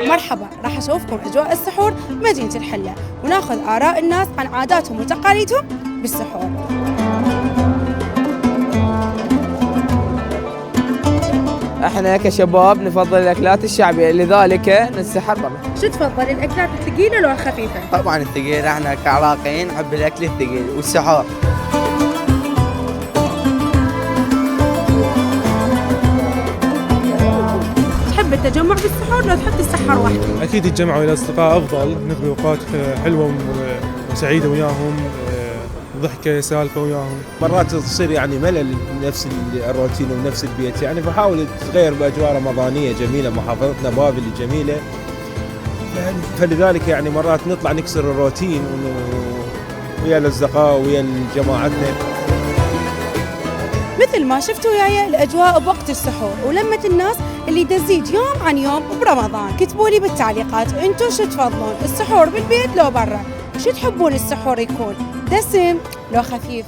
مرحبا، راح أشوفكم أجواء السحور بمدينة الحلة وناخذ آراء الناس عن عاداتهم وتقاليدهم بالسحور. احنا كشباب نفضل الاكلات الشعبيه، لذلك نتسحر برا. شو تفضل، الأكلات الثقيلة ولا الخفيفة؟ طبعا الثقيل، احنا كعراقيين نحب الاكل الثقيل والسحور. تحب التجمع بالسحور لو تحب تتسحر وحدك؟ أكيد الجمع ويا الأصدقاء أفضل، نقضي أوقات حلوة وسعيدة وياهم، ضحكة سالفة وياهم. مرات تصير يعني ملل نفس الروتين ونفس البيت، يعني بحاول تغير بأجواء رمضانية جميلة، محافظتنا بابل جميلة، فلذلك يعني مرات نطلع نكسر الروتين ويا الأصدقاء ويا جماعتنا. مثل ما شفتوا وياي الأجواء بوقت السحور ولمة الناس اللي تزيد يوم عن يوم برمضان. كتبوا لي بالتعليقات انتم شو تفضلون، السحور بالبيت لو برا؟ شو تحبون السحور يكون، دسم لو خفيف؟